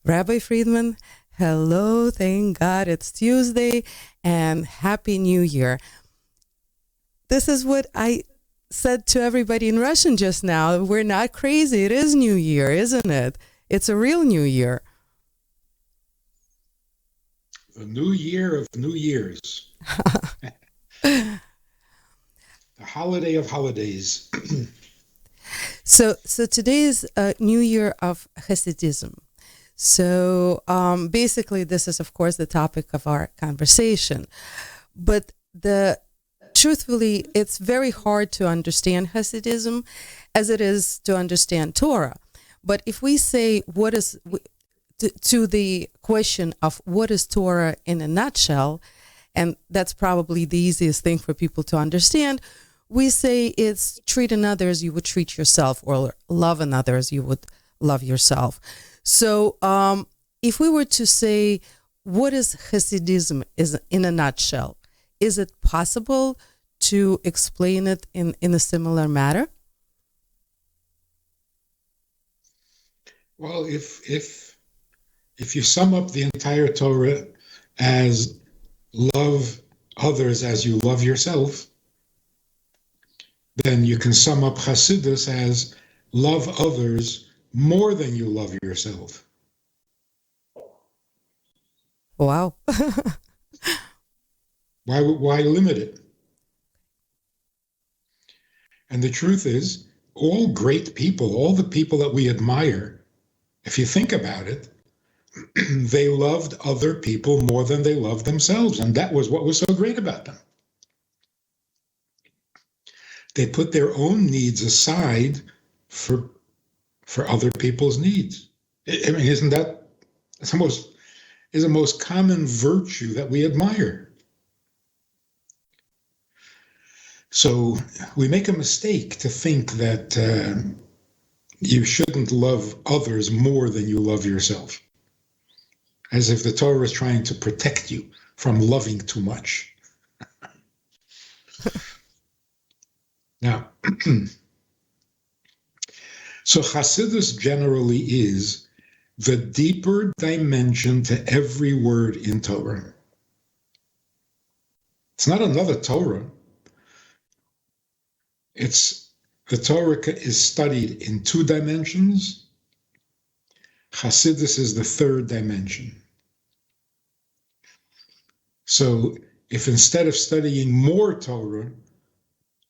Rabbi Friedman, hello, thank God it's Tuesday, and Happy New Year. This is what I said to everybody in Russian just now. We're not crazy. It is New Year, isn't it? It's a real New Year. The new year of New Years. The holiday of holidays. So today is a New Year of Chassidism. So basically, this is, of course, the topic of our conversation. But truthfully, it's very hard to understand Chassidism as it is to understand Torah. But if we say to the question of what is Torah in a nutshell, and that's probably the easiest thing for people to understand, we say it's treat another as you would treat yourself, or love another as you would love yourself. So if we were to say, what is Chassidism is in a nutshell, is it possible to explain it in a similar manner? Well, if you sum up the entire Torah as love others as you love yourself, then you can sum up Chassidus as love others more than you love yourself. Wow. Why limit it? And the truth is, all great people, all the people that we admire, if you think about it, they loved other people more than they loved themselves. And that was what was so great about them. They put their own needs aside for other people's needs. I mean, isn't that the most common virtue that we admire? So we make a mistake to think that you shouldn't love others more than you love yourself, as if the Torah is trying to protect you from loving too much. Now, so Chassidus generally is the deeper dimension to every word in Torah. It's not another Torah. The Torah is studied in two dimensions. Chassidus is the third dimension. So if instead of studying more Torah,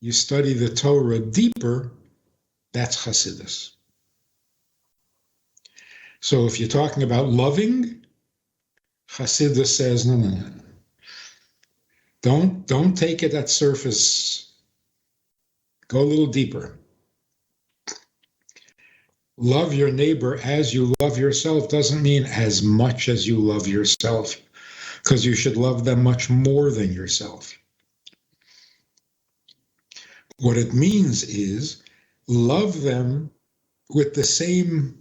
you study the Torah deeper, that's Chassidus. So if you're talking about loving, Chassidus says, no. Don't take it at surface. Go a little deeper. Love your neighbor as you love yourself doesn't mean as much as you love yourself, because you should love them much more than yourself. What it means is love them with the same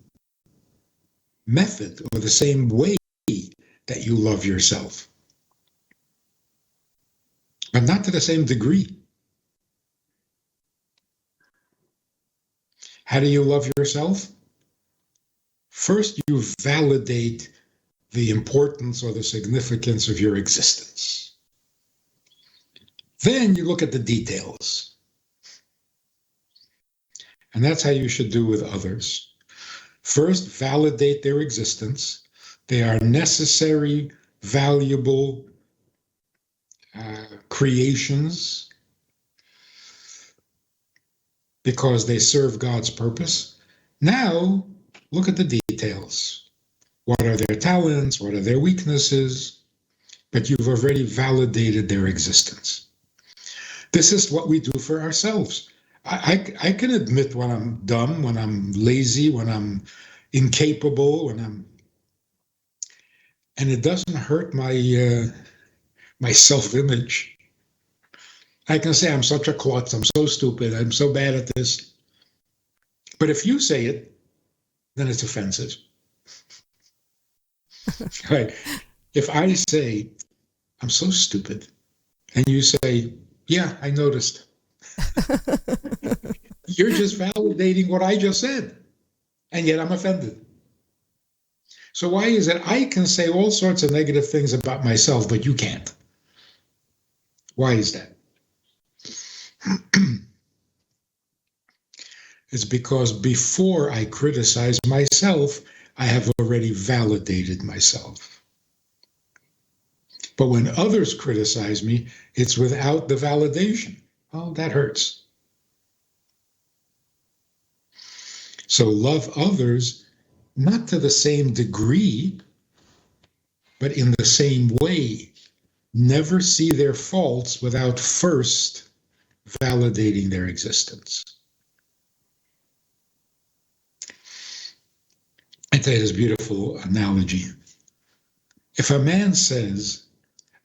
method or the same way that you love yourself, but not to the same degree. How do you love yourself? First, you validate the importance or the significance of your existence. Then you look at the details. And that's how you should do with others. First, validate their existence. They are necessary, valuable creations because they serve God's purpose. Now, look at the details. What are their talents? What are their weaknesses? But you've already validated their existence. This is what we do for ourselves. I can admit when I'm dumb, when I'm lazy, when I'm incapable, and it doesn't hurt my my self-image. I can say I'm such a klutz, I'm so stupid, I'm so bad at this. But if you say it, then it's offensive. Right? If I say I'm so stupid, and you say, yeah, I noticed. You're just validating what I just said, and yet I'm offended. So why is it I can say all sorts of negative things about myself, but you can't? Why is that? It's because before I criticize myself, I have already validated myself. But when others criticize me, it's without the validation. Oh, that hurts. So love others, not to the same degree, but in the same way. Never see their faults without first validating their existence. I tell you this beautiful analogy. If a man says,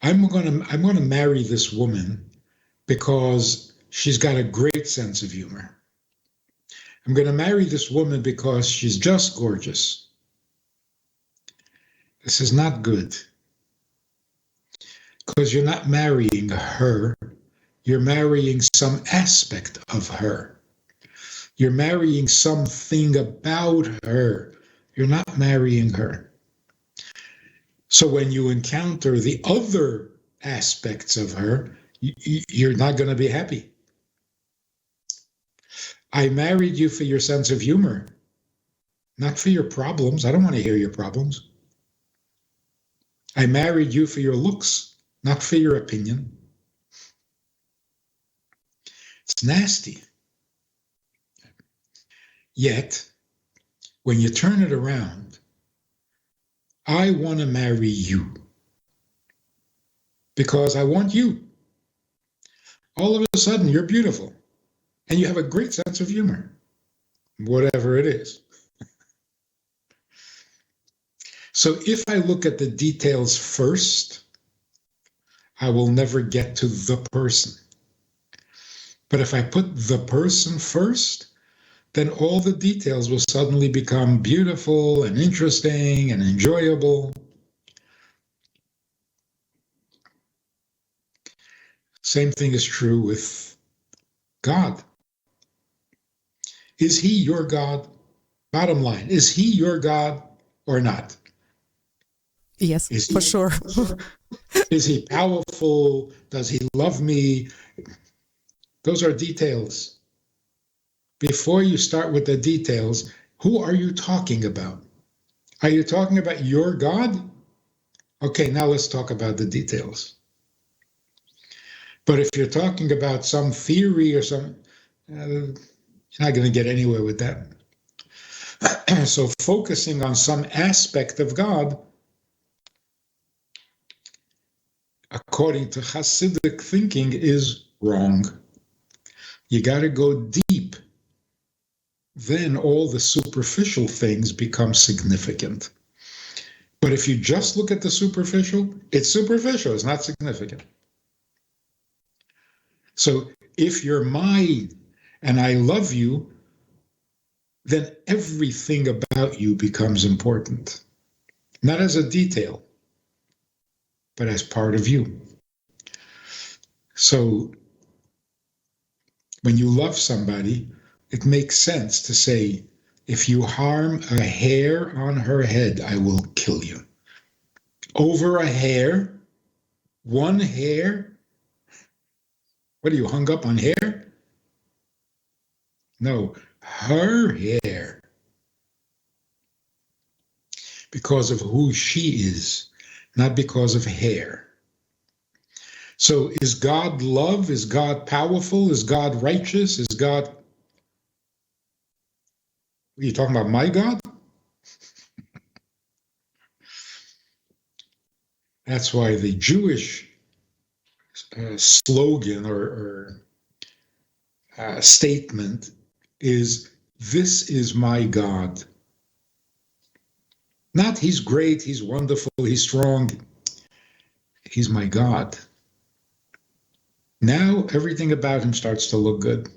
I'm going to marry this woman because she's got a great sense of humor. I'm going to marry this woman because she's just gorgeous. This is not good. Because you're not marrying her. You're marrying some aspect of her. You're marrying something about her. You're not marrying her. So when you encounter the other aspects of her, you're not going to be happy. I married you for your sense of humor, not for your problems. I don't want to hear your problems. I married you for your looks, not for your opinion. It's nasty. Yet, when you turn it around, I want to marry you because I want you. All of a sudden, you're beautiful and you have a great sense of humor, whatever it is. So if I look at the details first, I will never get to the person. But if I put the person first, then all the details will suddenly become beautiful and interesting and enjoyable. Same thing is true with God. Is he your God? Bottom line, is he your God or not? Yes, for sure. Is he powerful? Does he love me? Those are details. Before you start with the details, who are you talking about? Are you talking about your God? Okay, now let's talk about the details. But if you're talking about some theory or some, you're not going to get anywhere with that. So focusing on some aspect of God, according to Hasidic thinking, is wrong. You got to go deep. Then all the superficial things become significant. But if you just look at the superficial, it's superficial, it's not significant. So if you're mine and I love you, then everything about you becomes important. Not as a detail, but as part of you. So when you love somebody, it makes sense to say, if you harm a hair on her head, I will kill you. Over a hair, one hair, what are you, hung up on hair? No, her hair. Because of who she is, not because of hair. So is God love? Is God powerful? Is God righteous? Is God... Are you talking about my God? That's why the Jewish slogan or statement is, this is my God. Not he's great, he's wonderful, he's strong. He's my God. Now everything about him starts to look good.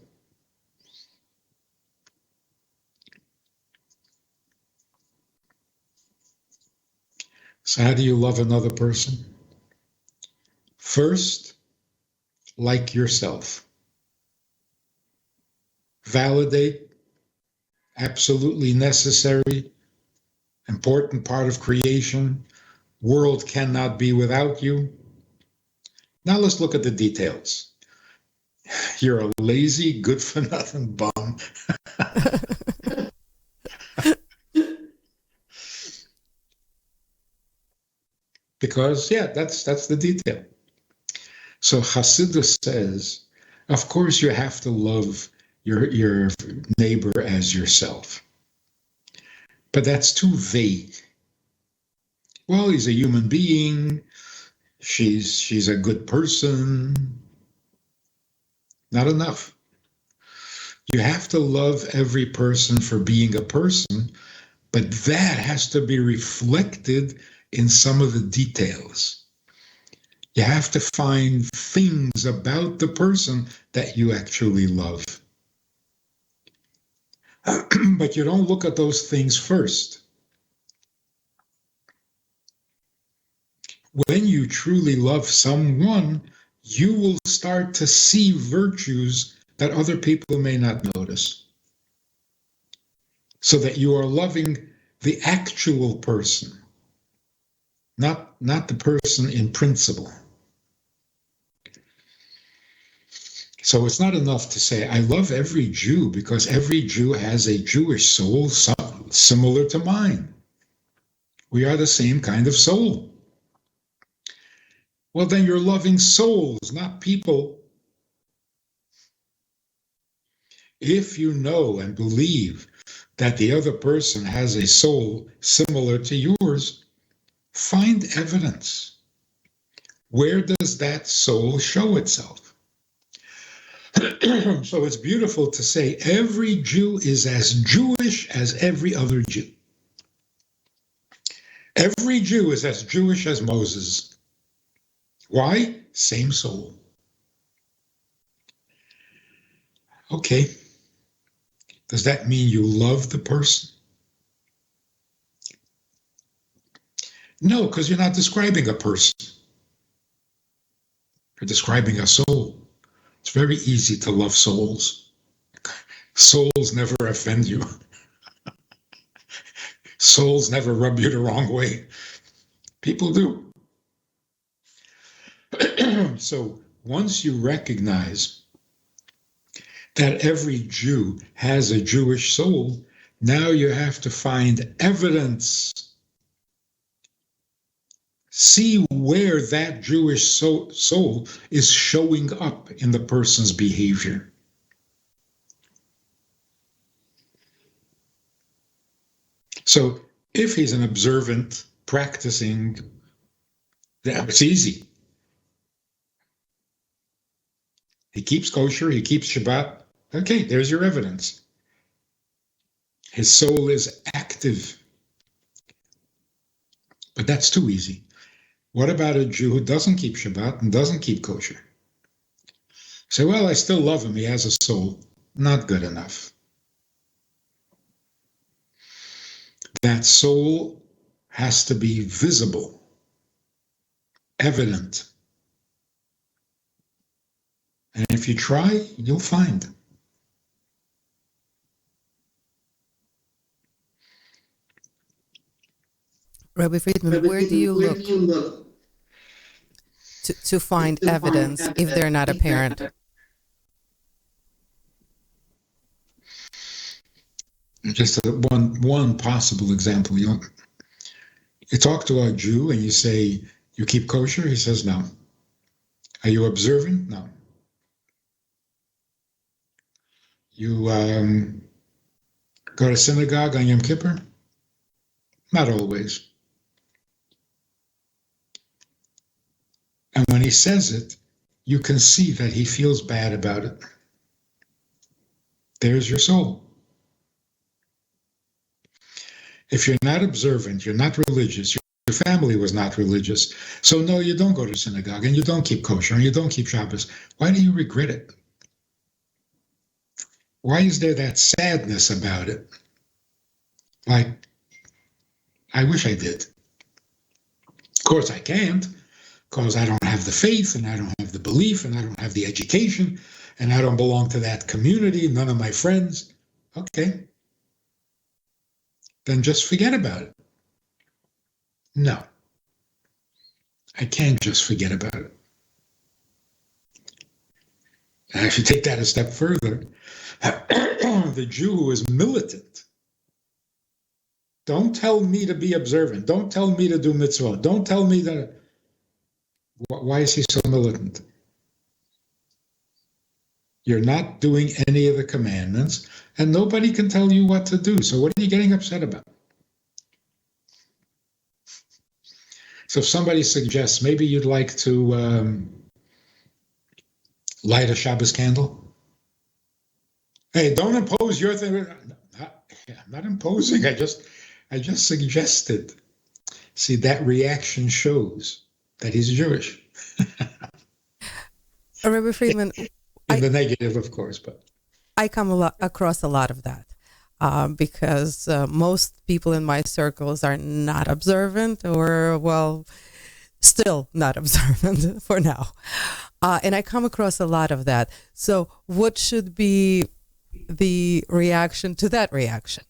So how do you love another person? First, like yourself. Validate, absolutely necessary, important part of creation. World cannot be without you. Now let's look at the details. You're a lazy, good-for-nothing bum. Because, yeah, that's the detail. So Chassidus says, of course you have to love your neighbor as yourself. But that's too vague. Well, he's a human being. She's a good person. Not enough. You have to love every person for being a person, but that has to be reflected in some of the details. You have to find things about the person that you actually love. But you don't look at those things first. When you truly love someone, you will start to see virtues that other people may not notice. So that you are loving the actual person, not the person in principle. So it's not enough to say, I love every Jew because every Jew has a Jewish soul similar to mine. We are the same kind of soul. Well, then you're loving souls, not people. If you know and believe that the other person has a soul similar to yours, find evidence. Where does that soul show itself? So it's beautiful to say every Jew is as Jewish as every other Jew. Every Jew is as Jewish as Moses. Why? Same soul. Okay. Does that mean you love the person? No, because you're not describing a person. You're describing a soul. It's very easy to love souls. Souls never offend you. Souls never rub you the wrong way. People do. So once you recognize that every Jew has a Jewish soul, now you have to find evidence. See where that Jewish soul is showing up in the person's behavior. So if he's an observant, practicing, it's easy. He keeps kosher, he keeps Shabbat. Okay, there's your evidence. His soul is active. But that's too easy. What about a Jew who doesn't keep Shabbat and doesn't keep kosher? Say, well, I still love him. He has a soul. Not good enough. That soul has to be visible, evident. And if you try, you'll find. Rabbi Friedman, where do you look to find evidence if they're not apparent? Just one possible example. You talk to a Jew and you say, you keep kosher? He says, no. Are you observant? No. You go to synagogue on Yom Kippur? Not always. And when he says it, you can see that he feels bad about it. There's your soul. If you're not observant, you're not religious, your family was not religious, so no, you don't go to synagogue, and you don't keep kosher, and you don't keep Shabbos, why do you regret it? Why is there that sadness about it? Like, I wish I did. Of course I can't, because I don't have the faith, and I don't have the belief, and I don't have the education, and I don't belong to that community, none of my friends. Okay. Then just forget about it. No, I can't just forget about it. And if you take that a step further, the Jew who is militant, don't tell me to be observant. Don't tell me to do mitzvah. Don't tell me that. Why is he so militant? You're not doing any of the commandments, and nobody can tell you what to do. So what are you getting upset about? So if somebody suggests maybe you'd like to light a Shabbos candle, hey, don't impose your thing. I'm not imposing. I just suggested. See, that reaction shows that he's Jewish. Rabbi Friedman, in the negative, of course, but I come across a lot of that because most people in my circles are not observant, or well, still not observant for now, and I come across a lot of that. So, what should be the reaction to that reaction?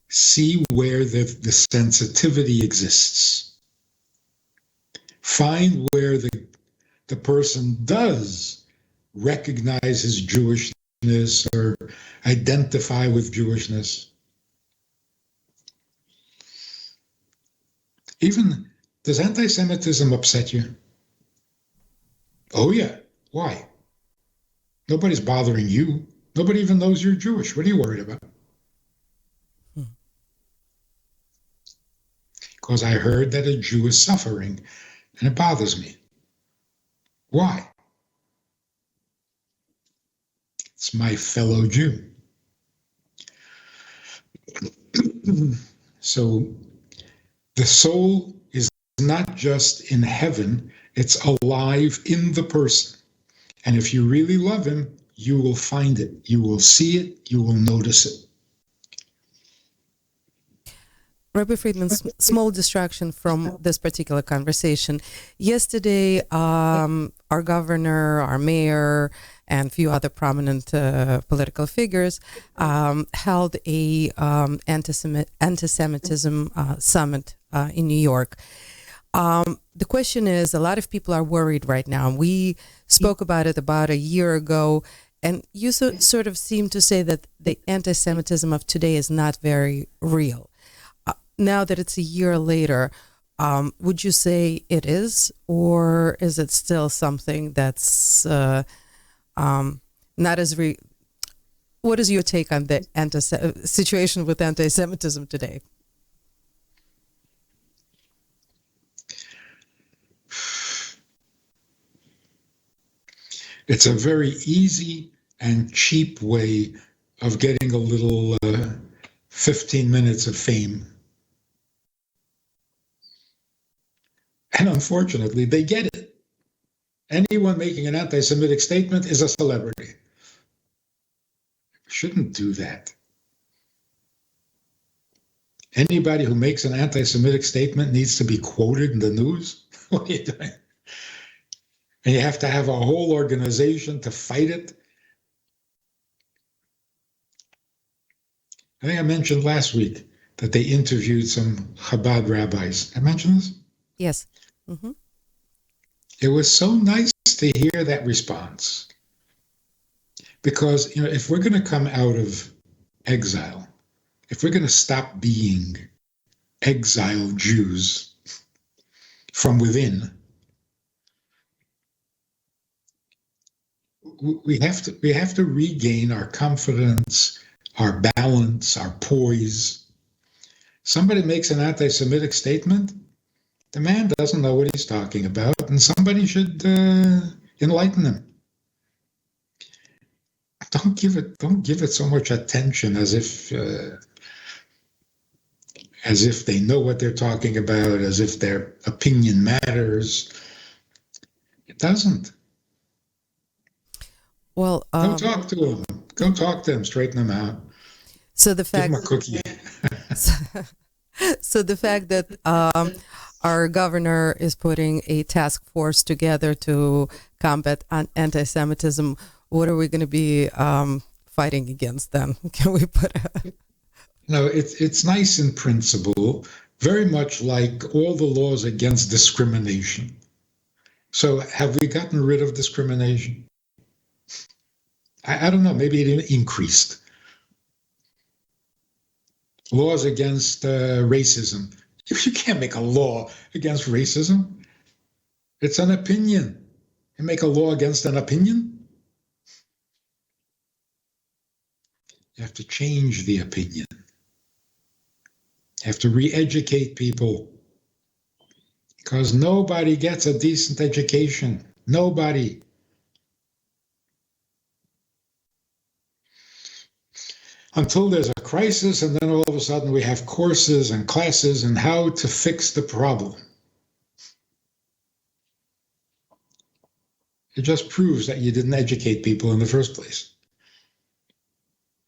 See where the sensitivity exists. Find where the person does recognize his Jewishness or identify with Jewishness. Even, does anti-Semitism upset you? Oh yeah. Why? Nobody's bothering you. Nobody even knows you're Jewish. What are you worried about? Because I heard that a Jew is suffering, and it bothers me. Why? It's my fellow Jew. So the soul is not just in heaven, it's alive in the person. And if you really love him, you will find it. You will see it. You will notice it. Rabbi Friedman, small distraction from this particular conversation. Yesterday, our governor, our mayor, and a few other prominent political figures held a anti-Semitism summit in New York. The question is, a lot of people are worried right now. We spoke about it about a year ago, and you sort of seem to say that the anti-Semitism of today is not very real. Now that it's a year later, would you say it is, or is it still something that's not as real? What is your take on the situation with anti-Semitism today? It's a very easy and cheap way of getting a little 15 minutes of fame. And unfortunately, they get it. Anyone making an anti-Semitic statement is a celebrity. Shouldn't do that. Anybody who makes an anti-Semitic statement needs to be quoted in the news. What are you doing? And you have to have a whole organization to fight it. I think I mentioned last week that they interviewed some Chabad rabbis. I mentioned this? Yes. Mm-hmm. It was so nice to hear that response. Because, if we're going to come out of exile, if we're going to stop being exiled Jews from within, we have to regain our confidence, our balance, our poise. Somebody makes an anti-Semitic statement, the man doesn't know what he's talking about, and somebody should enlighten him. Don't give it so much attention as if they know what they're talking about, as if their opinion matters. It doesn't. Well, go talk to them. Go talk to them. Straighten them out. So the fact, give them a cookie. So the fact that our governor is putting a task force together to combat anti-Semitism, what are we going to be fighting against then? Can we put a... it's nice in principle, very much like all the laws against discrimination. So have we gotten rid of discrimination? I don't know, maybe it increased. Laws against racism. You can't make a law against racism. It's an opinion. You make a law against an opinion? You have to change the opinion. You have to re-educate people, because nobody gets a decent education. Nobody. Until there's a crisis, and then all of a sudden we have courses and classes on how to fix the problem. It just proves that you didn't educate people in the first place.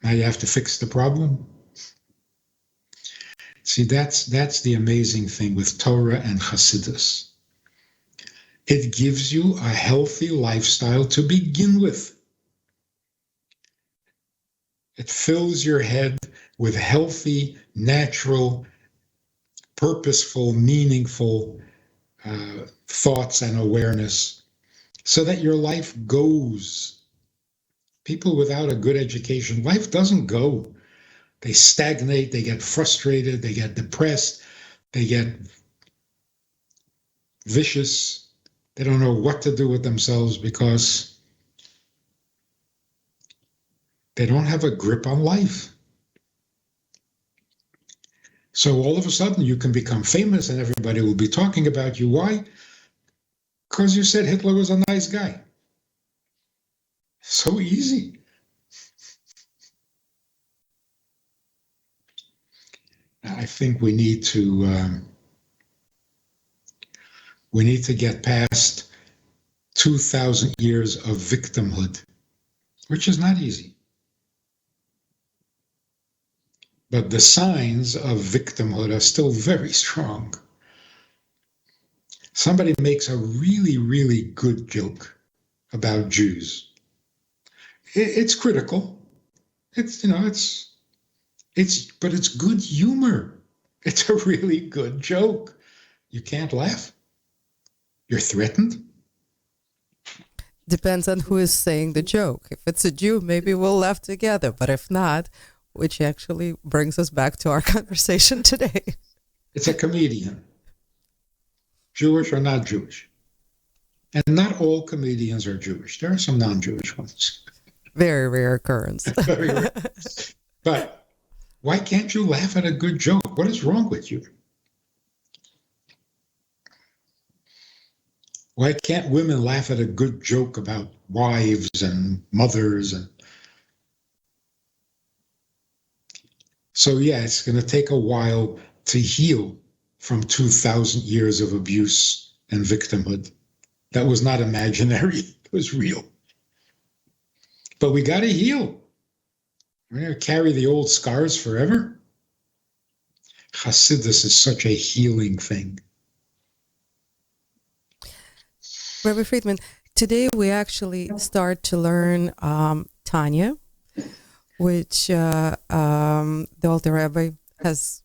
Now you have to fix the problem. See, that's the amazing thing with Torah and Chassidus. It gives you a healthy lifestyle to begin with. It fills your head with healthy, natural, purposeful, meaningful thoughts and awareness, so that your life goes. People without a good education, life doesn't go. They stagnate, they get frustrated, they get depressed, they get vicious. They don't know what to do with themselves because they don't have a grip on life. So all of a sudden you can become famous and everybody will be talking about you. Why? Because you said Hitler was a nice guy. So easy. I think we need to get past 2,000 years of victimhood, which is not easy. But the signs of victimhood are still very strong. Somebody makes a really, really good joke about Jews. It's critical. But it's good humor. It's a really good joke. You can't laugh. You're threatened. Depends on who is saying the joke. If it's a Jew, maybe we'll laugh together. But if not, which actually brings us back to our conversation today. It's a comedian. Jewish or not Jewish. And not all comedians are Jewish. There are some non-Jewish ones. Very rare occurrence. Very rare. But why can't you laugh at a good joke? What is wrong with you? Why can't women laugh at a good joke about wives and mothers? And so, yeah, it's going to take a while to heal from 2,000 years of abuse and victimhood. That was not imaginary. It was real. But we got to heal. We're going to carry the old scars forever. Chassidus is such a healing thing. Rabbi Friedman, today we actually start to learn Tanya, which the Alter Rebbe has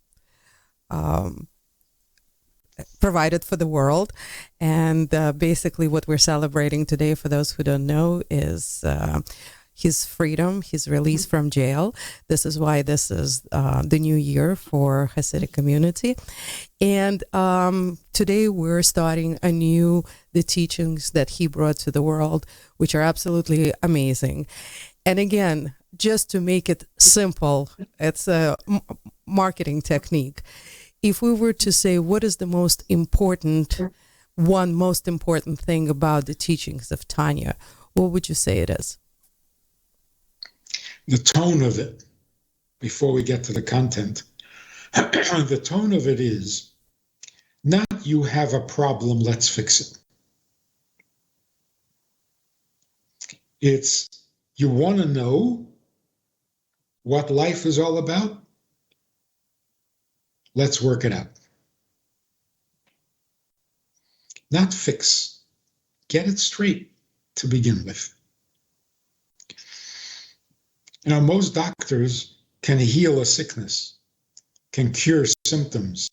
provided for the world. And basically what we're celebrating today, for those who don't know, is his freedom, his release from jail. This is why this is the new year for Hasidic community. And today we're starting anew the teachings that he brought to the world, which are absolutely amazing. And again, just to make it simple, it's a marketing technique. If we were to say what is the most important thing about the teachings of Tanya, what would you say it is? The tone of it, before we get to the content, the tone of it is not you have a problem, let's fix it. It's you want to know what life is all about? Let's work it out. Not fix. Get it straight to begin with. Most doctors can heal a sickness. can cure symptoms.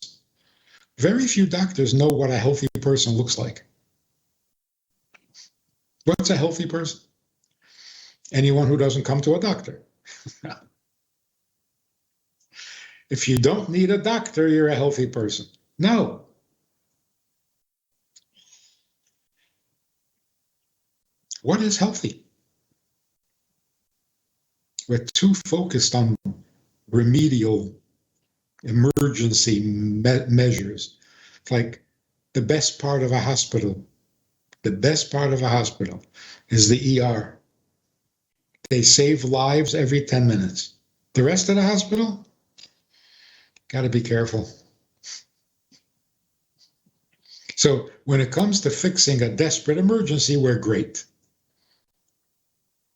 Very few doctors know what a healthy person looks like. What's a healthy person? Anyone who doesn't come to a doctor. If you don't need a doctor, you're a healthy person. No. What is healthy? We're too focused on remedial emergency measures. It's like the best part of a hospital is the ER. They save lives every 10 minutes. The rest of the hospital, got to be careful. So when it comes to fixing a desperate emergency, we're great.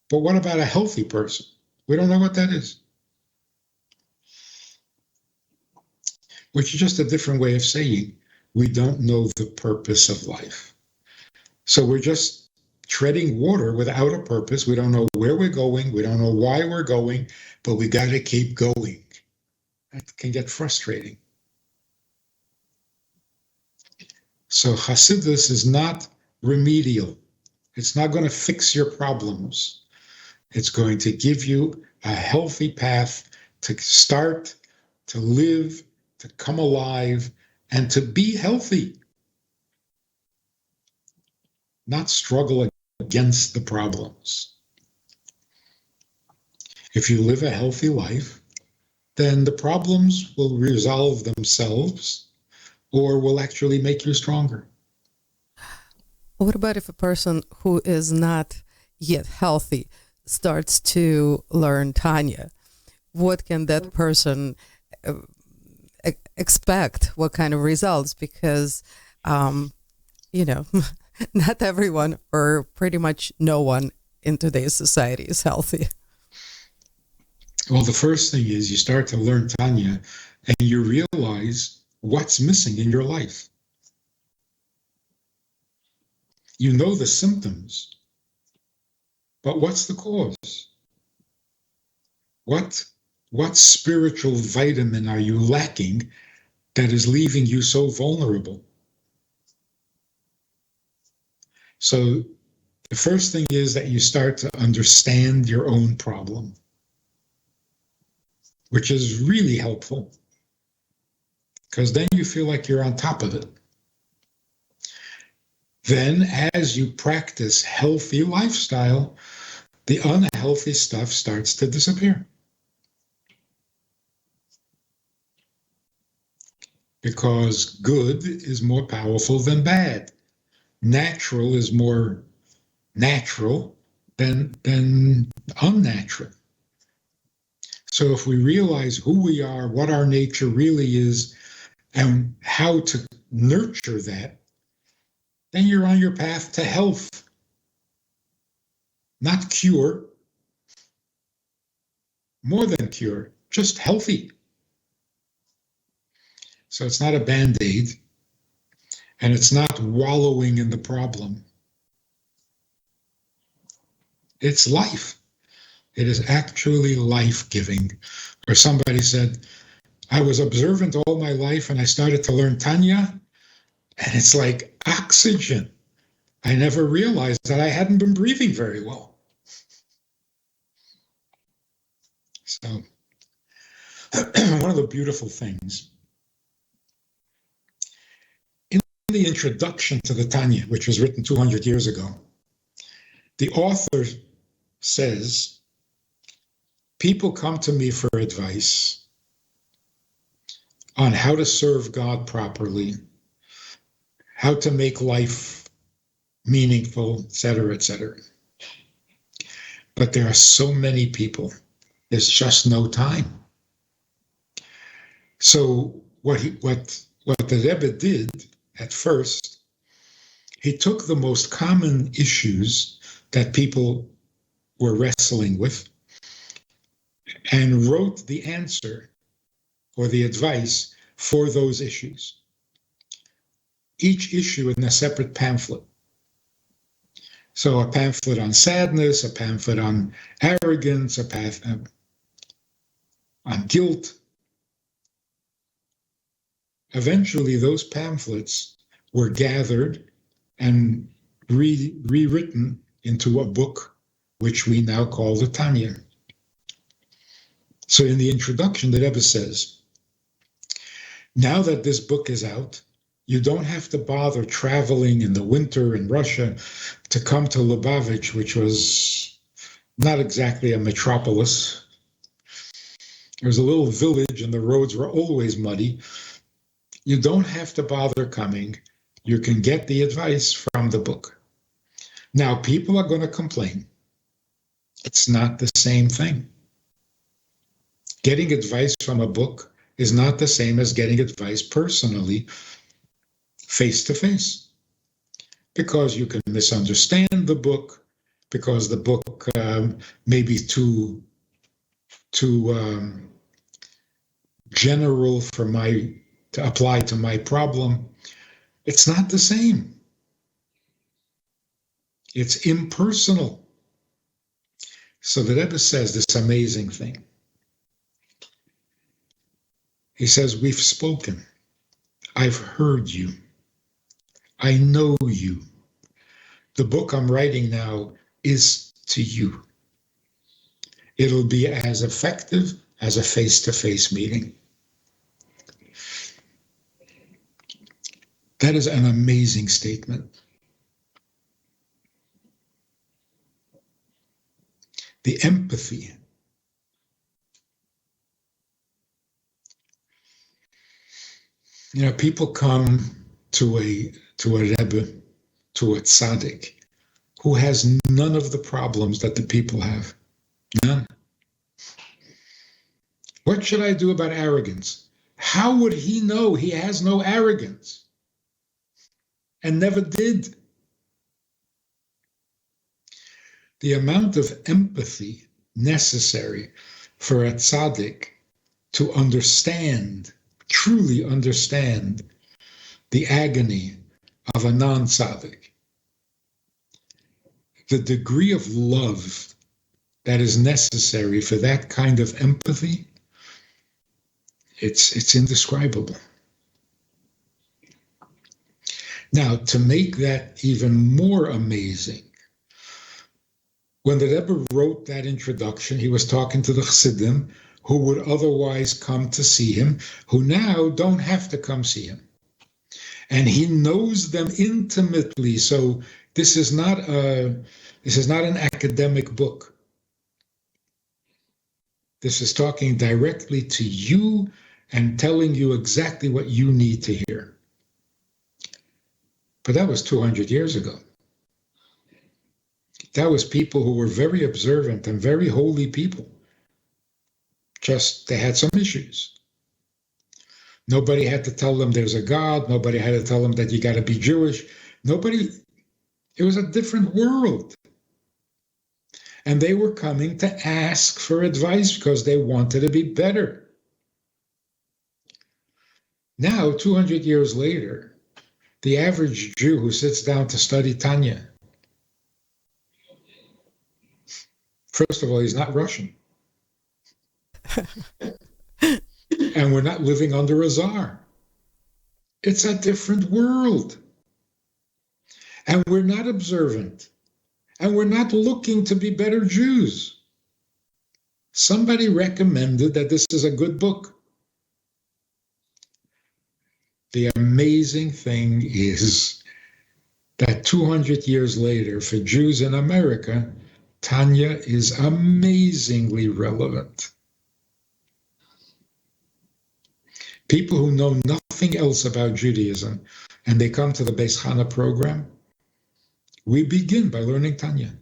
But what about a healthy person? We don't know what that is. Which is just a different way of saying we don't know the purpose of life. So we're just treading water without a purpose. We don't know where we're going. We don't know why we're going, but we got to keep going. That can get frustrating. So Chassidus is not remedial. It's not going to fix your problems. It's going to give you a healthy path to start, to live, to come alive, and to be healthy. Not struggle against the problems. If you live a healthy life, then the problems will resolve themselves or will actually make you stronger. What about if a person who is not yet healthy starts to learn Tanya? What can that person expect? What kind of results? Because, not everyone or pretty much no one in today's society is healthy. Well, the first thing is you start to learn Tanya and you realize what's missing in your life. You know the symptoms, but what's the cause? What spiritual vitamin are you lacking that is leaving you so vulnerable? So the first thing is that you start to understand your own problem, which is really helpful because then you feel like you're on top of it. Then as you practice healthy lifestyle, the unhealthy stuff starts to disappear. Because good is more powerful than bad. Natural is more natural than unnatural. So if we realize who we are, what our nature really is, and how to nurture that, then you're on your path to health. Not cure, more than cure, just healthy. So it's not a Band-Aid, and it's not wallowing in the problem. It's life. It is actually life-giving. Or somebody said, I was observant all my life and I started to learn Tanya, and it's like oxygen. I never realized that I hadn't been breathing very well. So one of the beautiful things in the introduction to the Tanya, which was written 200 years ago, the author says, people come to me for advice on how to serve God properly, how to make life meaningful, etc., etc. But there are so many people, there's just no time. So what the Rebbe did at first, he took the most common issues that people were wrestling with and wrote the answer or the advice for those issues. Each issue in a separate pamphlet. So a pamphlet on sadness, a pamphlet on arrogance, a pamphlet on guilt. Eventually, those pamphlets were gathered and rewritten into a book, which we now call the Tanya. So in the introduction, the Rebbe says, now that this book is out, you don't have to bother traveling in the winter in Russia to come to Lubavitch, which was not exactly a metropolis. It was a little village and the roads were always muddy. You don't have to bother coming. You can get the advice from the book. Now, people are going to complain. It's not the same thing. Getting advice from a book is not the same as getting advice personally, face to face, because you can misunderstand the book, because the book may be too general for to apply to my problem. It's not the same. It's impersonal. So the Rebbe says this amazing thing. He says, we've spoken. I've heard you. I know you. The book I'm writing now is to you. It'll be as effective as a face-to-face meeting. That is an amazing statement. The empathy. You know, people come to a Rebbe, to a tzaddik, who has none of the problems that the people have. None. What should I do about arrogance? How would he know he has no arrogance? And never did. The amount of empathy necessary for a tzaddik to understand, truly understand, the agony of a non-tzaddik, the degree of love that is necessary for that kind of empathy, it's indescribable. Now, to make that even more amazing, when the Rebbe wrote that introduction, he was talking to the Chassidim who would otherwise come to see him, who now don't have to come see him. And he knows them intimately. So this is not an academic book. This is talking directly to you and telling you exactly what you need to hear. But that was 200 years ago. That was people who were very observant and very holy people. Just they had some issues. Nobody had to tell them there's a God. Nobody had to tell them that you got to be Jewish. It was a different world. And they were coming to ask for advice because they wanted to be better. Now, 200 years later, the average Jew who sits down to study Tanya, first of all, he's not Russian. And we're not living under a czar. It's a different world. And we're not observant. And we're not looking to be better Jews. Somebody recommended that this is a good book. The amazing thing is that 200 years later, for Jews in America, Tanya is amazingly relevant. People who know nothing else about Judaism, and they come to the Beis Chana program, we begin by learning Tanya.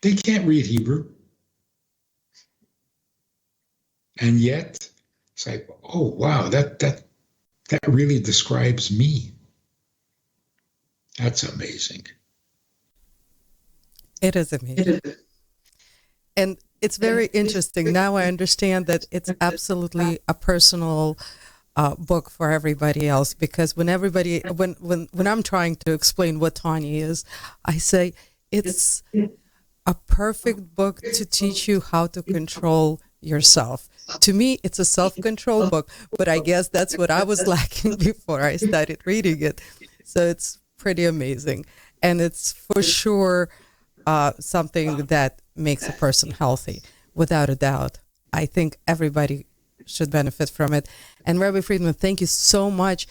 They can't read Hebrew. And yet, it's like, oh, wow, that really describes me. That's amazing. It is amazing. And it's very interesting. Now I understand that it's absolutely a personal book for everybody else, because when I'm trying to explain what Tanya is, I say it's a perfect book to teach you how to control yourself. To me, it's a self-control book, but I guess that's what I was lacking before I started reading it. So it's pretty amazing. And it's for sure something that makes a person healthy, without a doubt. I think everybody should benefit from it. And Rabbi Friedman, thank you so much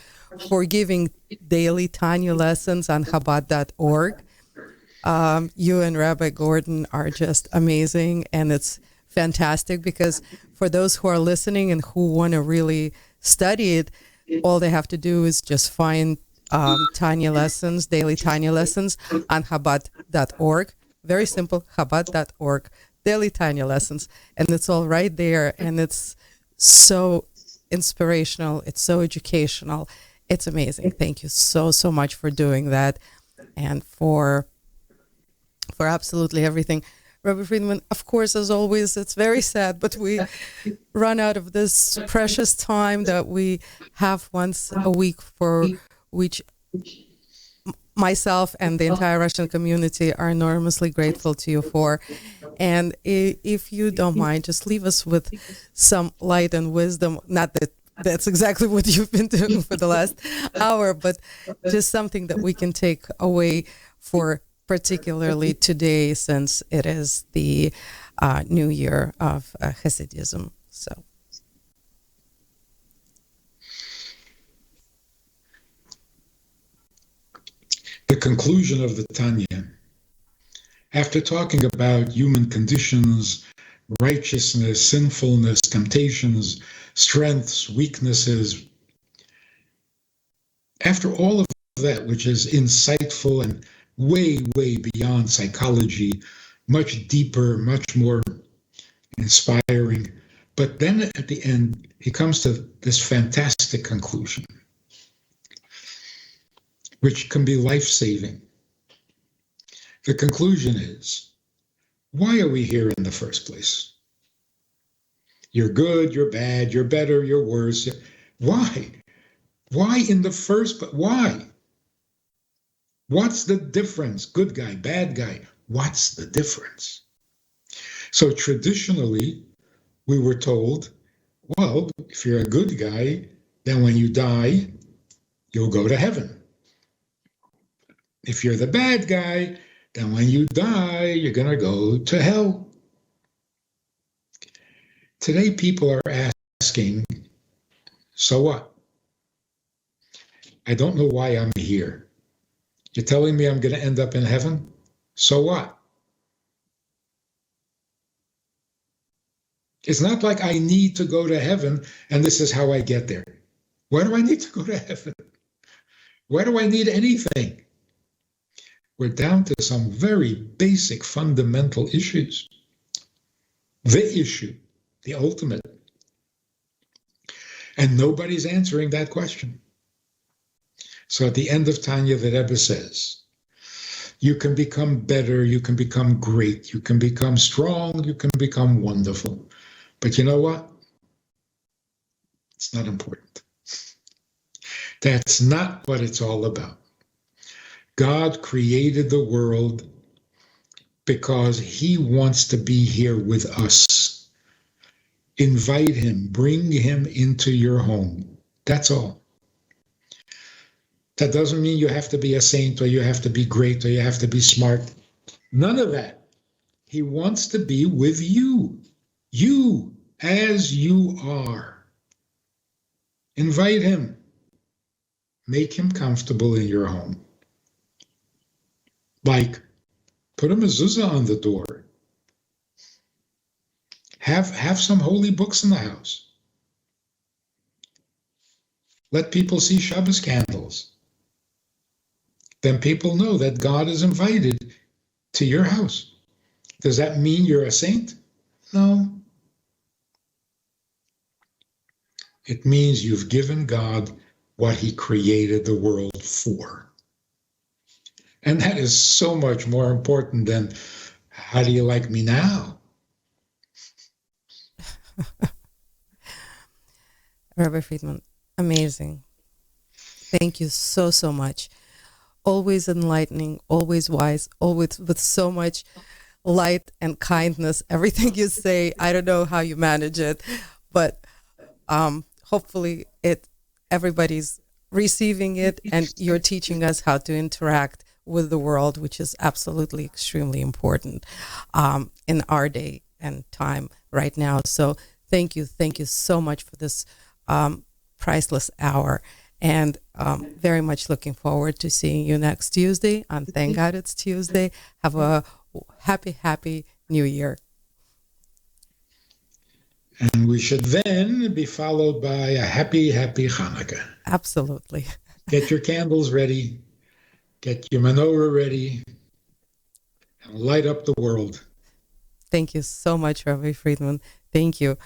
for giving daily Tanya lessons on Chabad.org. You and Rabbi Gordon are just amazing, and it's fantastic because for those who are listening and who want to really study it, all they have to do is just find Tanya lessons, daily Tanya lessons on Chabad.org. Very simple, Chabad.org, daily Tanya lessons. And it's all right there. And it's so inspirational. It's so educational. It's amazing. Thank you so much for doing that and for absolutely everything. Rabbi Friedman, of course, as always, it's very sad, but we run out of this precious time that we have once a week, for which myself and the entire Russian community are enormously grateful to you for. And if you don't mind, just leave us with some light and wisdom. Not that that's exactly what you've been doing for the last hour, but just something that we can take away for particularly today, since it is the new year of Chassidism. So, the conclusion of the Tanya, after talking about human conditions, righteousness, sinfulness, temptations, strengths, weaknesses, after all of that, which is insightful and way beyond psychology, much deeper, much more inspiring. But then at the end, he comes to this fantastic conclusion, which can be life-saving. The conclusion is, why are we here in the first place? You're good, you're bad, you're better, you're worse. Why? Why in the first place? Why? What's the difference? Good guy, bad guy. What's the difference? So traditionally, we were told, well, if you're a good guy, then when you die, you'll go to heaven. If you're the bad guy, then when you die, you're going to go to hell. Today, people are asking, so what? I don't know why I'm here. You're telling me I'm going to end up in heaven? So what? It's not like I need to go to heaven and this is how I get there. Why do I need to go to heaven? Why do I need anything? We're down to some very basic fundamental issues. The issue, the ultimate. And nobody's answering that question. So at the end of Tanya, the Rebbe says, you can become better, you can become great, you can become strong, you can become wonderful. But you know what? It's not important. That's not what it's all about. God created the world because he wants to be here with us. Invite him, bring him into your home. That's all. That doesn't mean you have to be a saint or you have to be great or you have to be smart. None of that. He wants to be with you. You as you are. Invite him. Make him comfortable in your home. Like, put a mezuzah on the door. Have some holy books in the house. Let people see Shabbos candles. Then people know that God is invited to your house. Does that mean you're a saint? No. It means you've given God what he created the world for. And that is so much more important than, how do you like me now? Rabbi Friedman, amazing. Thank you so much. Always enlightening, always wise, always with so much light and kindness. Everything you say, I don't know how you manage it, but hopefully everybody's receiving it, and you're teaching us how to interact with the world, which is absolutely extremely important in our day and time right now. So thank you so much for this priceless hour, and very much looking forward to seeing you next Tuesday. And thank God it's Tuesday. Have a happy New Year. And we should then be followed by a happy Hanukkah. Absolutely. Get your candles ready. Get your menorah ready. And light up the world. Thank you so much, Rabbi Friedman. Thank you.